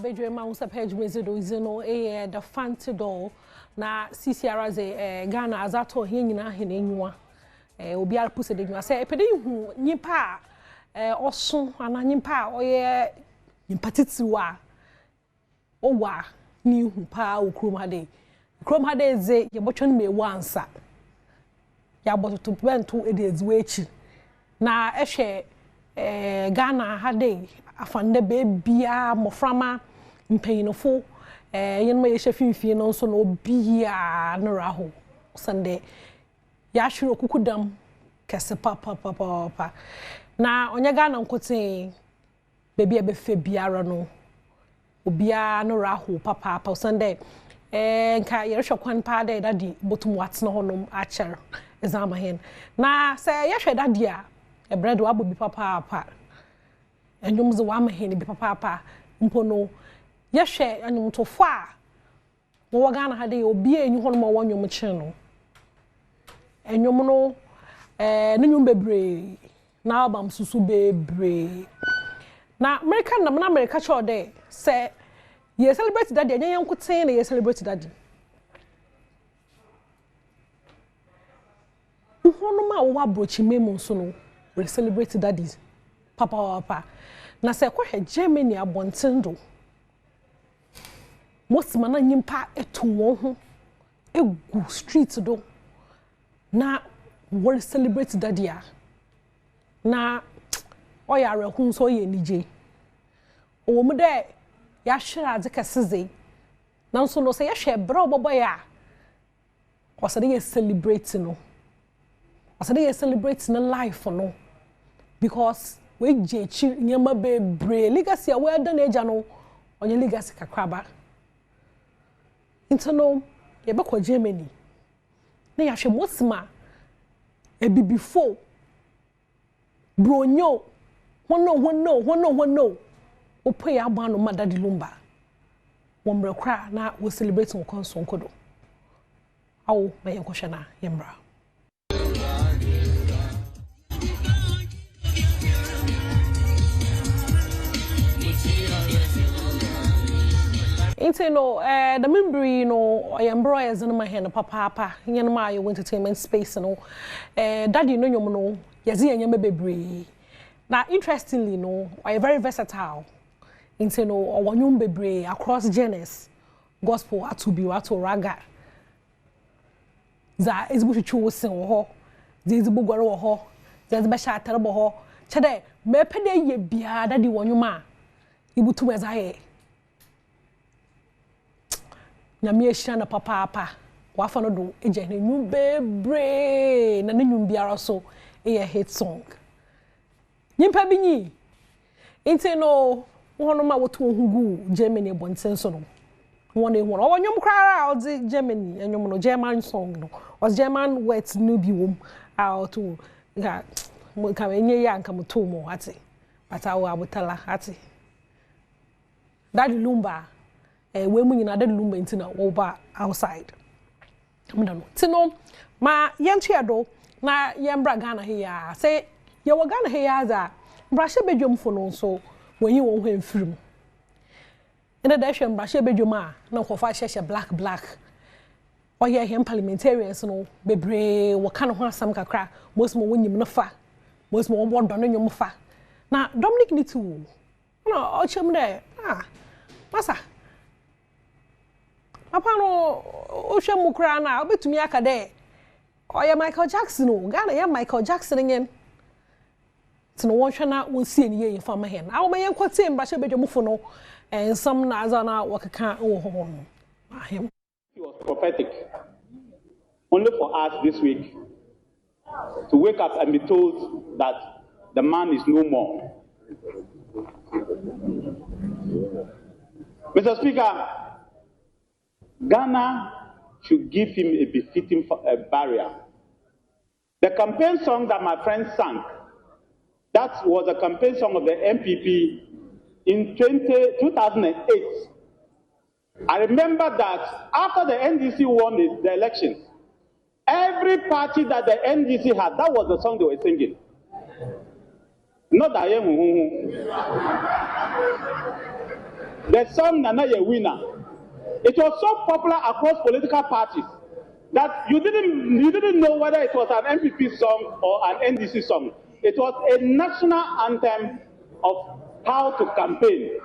Badwam Ahosepe zino the fancy doll na CCR Ghana azato here nyina hene enwa obi arpuse de nwa say epede hu nyimpa oso ana nyimpa oye nyimpa titiwa owa ni hu pa okrom hade ze ye botwon mewu ansa ya bototo bento ede eziwe echi na ehwe Ghana hade afande bebia moframa mpanyinofo yenma yehye finfin no so no bia no raho sande ya hwere okukudam kese papa na onye Ghana nkote bebia befe biara no obia no raho papa sande nka yehwe kwan pa da dadi botum watna honom acher exam hen na se yehwe dadi a ebredo abobi papa enyum ze wa mahene bi papa mpono yehwe anyum tofo a wo Ghana hade obi enyu hono ma wonyum kyen no enyum no nenyum bebre na album susu bebre na America cho de say ye celebrate daddy enye yankoten na ye celebrate daddy hono ma wo abrochi memu so no we celebrate daddy papa na se ko he Germany abontendo most mana nyimpa etu won ho egu street do na we celebrate daddy a na oyare hu so ye nije o mu de ya hwera ade kaseze na nso no se ye hwe bra obobo ya wasade ye celebrate no wasade ye celebrate na life no because we jechi nyama bebre legacy a we da na eja no onye legacy kakraba intano ye be ko Germany na ya hwe mosima ebibifo bronyo wono opo ya agba no madadi Lumba womre kra na we celebrate won konso nkodo awo ma yen kohwe na yemra Intino the membry no embroyers in my hand papa yen ma your entertainment space no daddy no nyom no yazi enyama bebre na interestingly no very versatile intino owonyum bebre across genres gospel atubi wato raga za ezibu twetwe wosen wo ho za ezibu gware wo ho za ezibu sha atere bo ho chede mepede ye bia daddy wonyum a ibutu ezaye nyame ehia na papa wafa no do eje na nyu bebre na nyu biara so e hit song nyimpa binyi inte no wono ma wotu ohugu Germany bonten so no won e won onyum krara odi Germany enyum no German song no was German words no bi wom a to ga ka enye ya nka moto mo ati bata wo abutala ati daddy Lumba we mu nyina daddy Lumba ntina wo ba outside amdano tino ma yentu edo na yembra Ghana he ya say ye wo Ghana he ya za brashe bedwom fo no so wonyi won hwan firim ina da hwe brashe bedwom a na kofa hyehye black oye him parliamentarians no bebre wo ka no ho asam kakra most mo wonyim no fa most mo wo do no nyom fa na Dominic nitu na o chem de masa papa no o hwe mu kra na obetumi aka de oye Michael Jackson no Ghana ya Michael Jackson nyen tino won hwe na won sie ni ye fama hen awo mayen kwete mbashe bedwomfo no ensam na azana wakaka wo ho no ahem. It was prophetic only for us this week to wake up and be told that the man is no more. Mr. Speaker, Ghana should give him a befitting burial. The campaign song that my friend sang, that was a campaign song of the MPP in 2008. I remember that after the NDC won the elections, every party that the NDC had, that was the song they were singing. Not that the song Nana Ye Winner. It was so popular across political parties that you didn't know whether it was an MPP song or an NDC song. It was a national anthem of how to campaign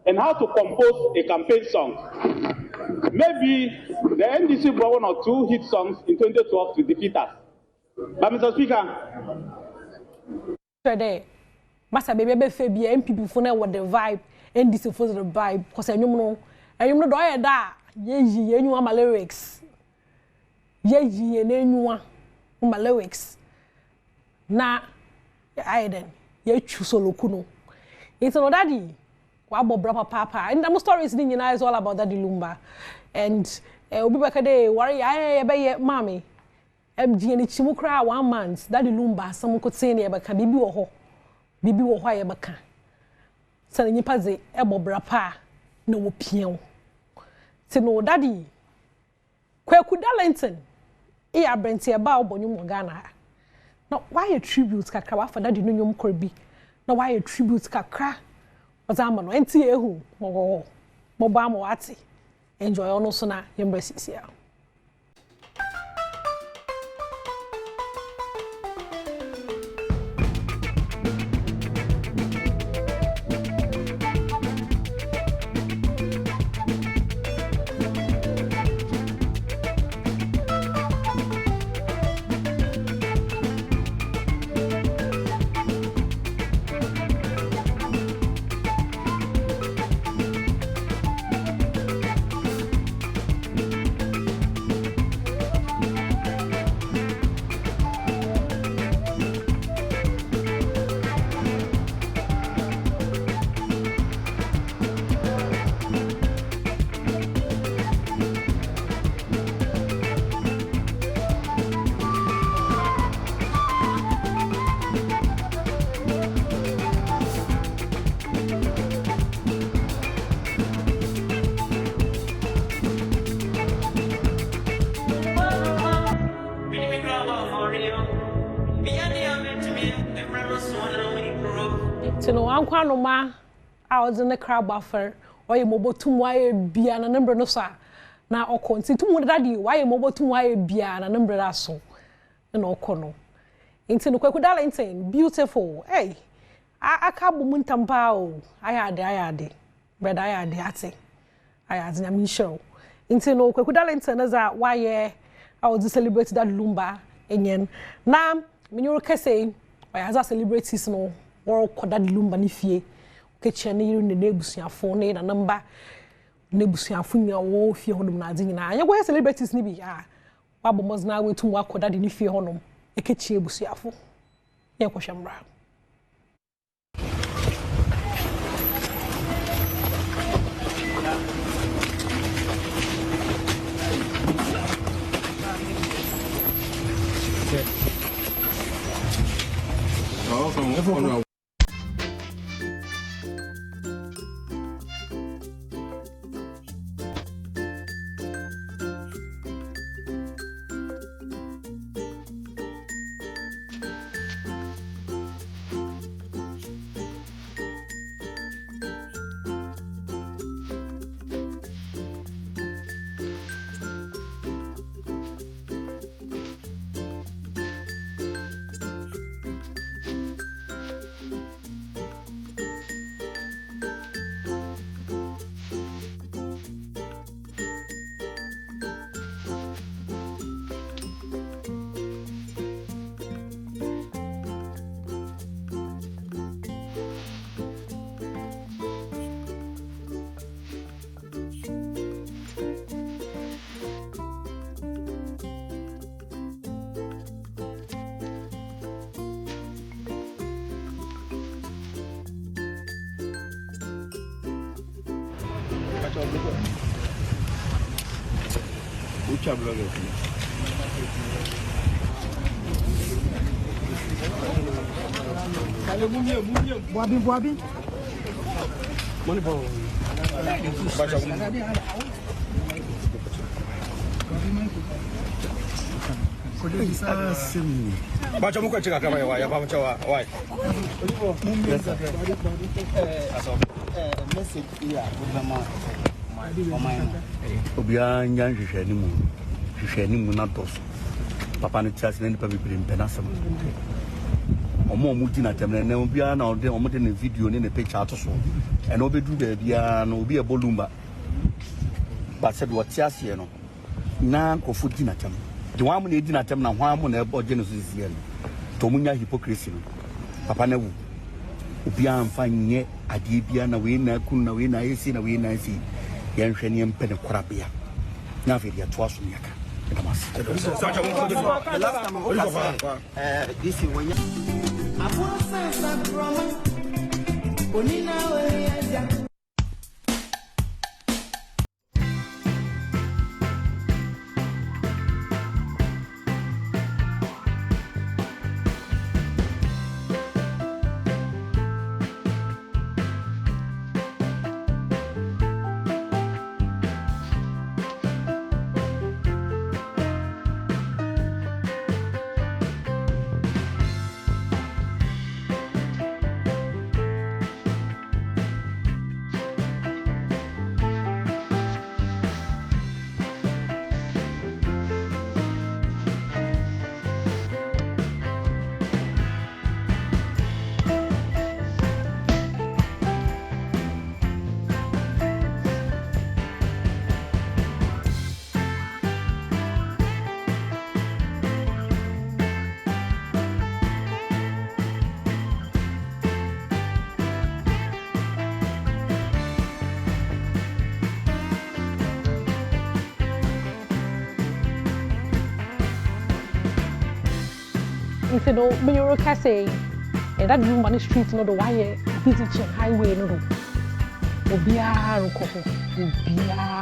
and how to compose a campaign song. Maybe the NDC brought 1 or 2 hit songs in 2012 to defeat us. But Mr. Speaker, today, Master Baby Fabi MPP for now what the vibe, NDC for the vibe, because I know do I da ye my lyrics. Ye my lyrics. Na I then ye choose solo kuno. It's no daddy. Wabo brapa papa. And the story is all about Daddy Lumba. And obi bakade worry be mommy. MG and chimukra 1 month. Daddy Lumba some could say near baka bibi wo ho. Bibi wo ho ye baka. Sa nipa ze ebo brapa na wo pian. Se no daddy. Kwaku Darlington. E abrenti eba obonyu Ghana. Now why a tribute kakra wa for daddy no nyom korbi. Now why a tribute kakra? Ozama no enti ehu mo ba mo ati. Enjoy ono so na yembresi ya. Tino ankwa no ma a odze ne crab buffer oye mobotum waye bia na number no sa na okonti tumu daddy waye mobotum waye bia na number aso na okono nti no Kwaku Darlington beautiful hey aka bu muntampa o ayade brother ayade ate ayade na mi show nti no Kwaku Darlington za waye a odze celebrate that Lumba enyen na minyo kese waye za celebrities no or koda Lumba ni fie keche ne yiru ne nebusuafo ne na namba nebusuafo nya wo fie honum na adzi nyina anya go celebrities ni bi wabo mozna wetum wa koda de ni fie honum ekeche ebusuafo ye ko hwembra Ucha blogger. Boabi. Money ball. Could you say Bacha muko chika kama ya bacha why? Message here Obia nyan hwehwe ni mu na dos. Papa no chase na nipa bibiri mpenasem. Omo mu dina temne na obia na ode omo de na video ni na picture atoso. E na obedu ba bia na obi e Lumba. Ba se do tiase no. Na kofu dina tem. De wa mu na dina tem na hwa mu na e boje no sisiye no. To munya hypocrisy no. Papa na wu. Obia amfa nye ade bia na we na kun na we na yesi na we na yesi. Yan hwani empene korabia. Na fe dia to aso nyaka. The last time this is when if you know, when you're saying, and that room on the street, no, the wire, busy highway, no, Obia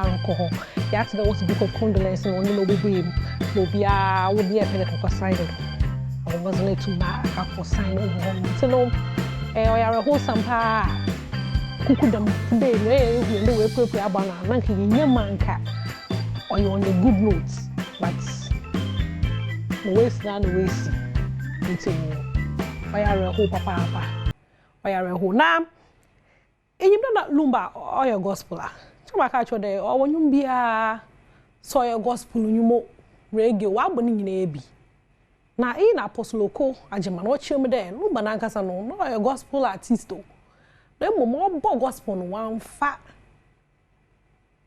alcohol. Yes, there was a book of condolence and only no baby. Obia would be a minute of a sign. I wasn't it too bad for sign over. So, no, I are a wholesome pa. Cookudam today, you know, we're prepared about a monkey in your manca, or you're on the good notes, but the waste down the waste. Why are a whole papa? Why are a whole name? And you know that Lumba or your gospel. So I catch you there, or when you be a so your gospel, you mo reggae, waboning in a be. Now, in Apostle Loco, I German watch you there, Lumba Nankasano, no your gospel artist. Then more gospel one fat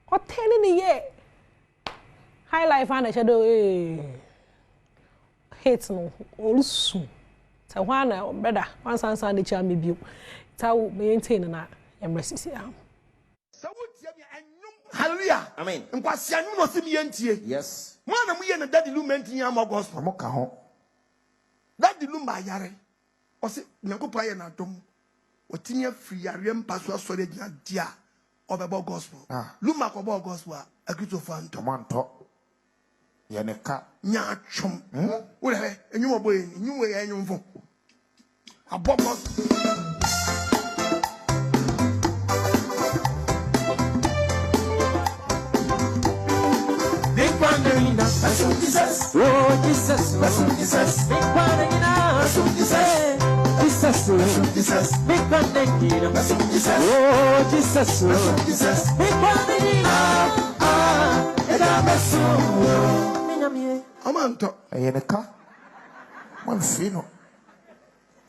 or 10 in a year. High life and a shadow, hates no also. So one brother, one son the child may be tell maintain that embraces. Hallelujah. Amen. And what's your name? Yes. One of me and Daddy Lumen in Yama Gospel. Mokaho. Daddy Lumba Yare. Was it Nakopa and Adom? What in your free Ariam Pasua Solid Dia of about gospel. Luma about gospel, a good of fun. Tomanto. Yaneka. Nya chum. Whatever. And you are boy, you were a young phone. A bomb. Jesus, oh Jesus, Jesus, big one Jesus, Jesus, big one Jesus, oh Jesus, Jesus, big one Amanto, Ayeneka, one fino.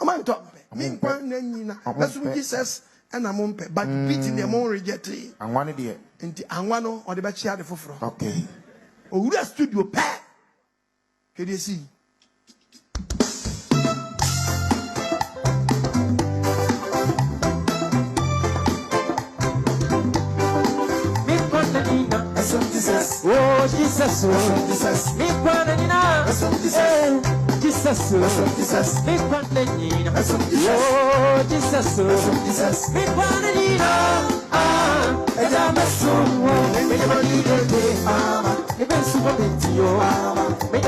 Amanto, big one Jesus, and a mumpe, but beating them all rejected. And one idea, and the Anwano or the Bachia de Fufro. Okay. Oh, that studio pack. Can you see? Oh, Jesus, oh, Jesus, big one, Jesus, oh, Jesus, big one, oh, Jesus, oh, Jesus, big one, and I'm a soul, even super mentio, make a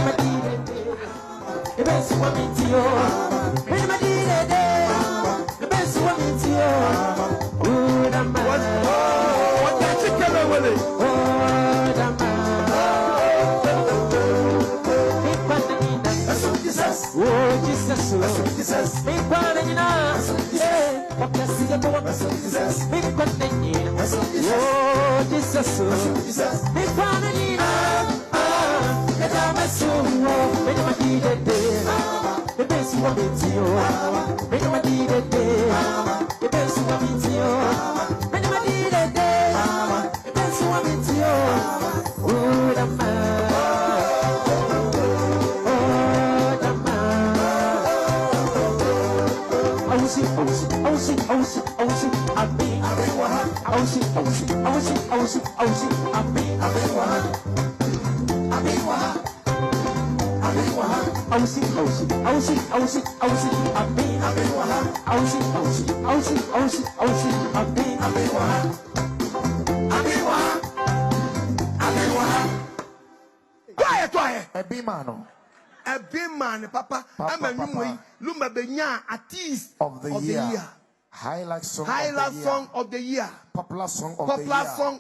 even super mentio, make a the best super mentio. Oh, the man, what can't you come away? Oh, the man, oh, Jesus, just see the one Jesus. Big question, oh Jesus, big family. Let me show you, make my deed a day. The best you want me to, make my deed a day. The best you want me to, make my deed a day. The best you want me to, oh the man. A big man, Papa, I'm a new Lumba Benya, artist of the year. Highlight song of the year. Popular song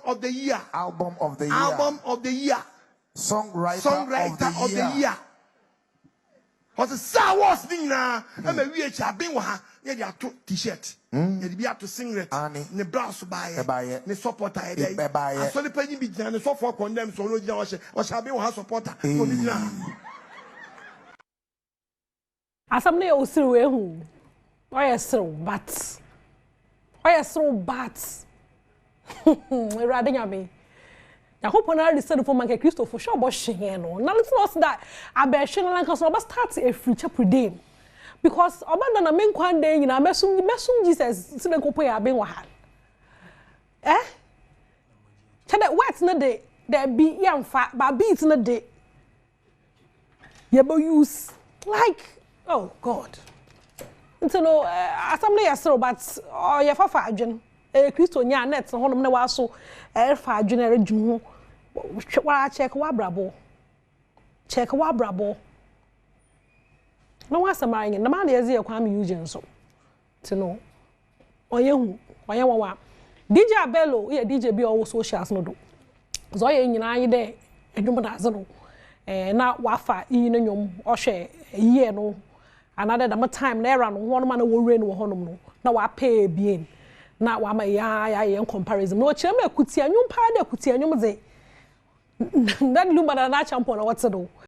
of the year. Album of the year. Songwriter of the year. What's a Star Wars Nina? I'm a VH. Been one. Yeah, T-shirt. You be to sing it. Ne blouse buy. Ne supporter. I saw the penny be done. The software condemns. So no, what shall be one supporter. Assembly also why so but rather me. I hope when I listen for my Christopher Shaw Bosch no. Now it's not that I be showing like us about start a future pre because about na men kwan day na mesum Jesus so den ko pay aben wa ha. Tell that what na dey there be yamfa but beat na dey. You be use like oh God. Nti no assembly yasro but ye fa adwen Christo nya net honom na waso fa adwen redwum ho wa check wa brabo no wa samarin na ma na yeze yakwa me use nso nti no oye wa DJ Abello ye DJ bi owo socials no do zo ye nyina yi de edwum na azo no na wafa yi no nyom ohwe yi no another time na era no ho no ma na wo re no honom no na wa pay bien na wa ma ya in comparison no chema ekutia nyum pa da ekutia nyum ze that Lumba na champion na what do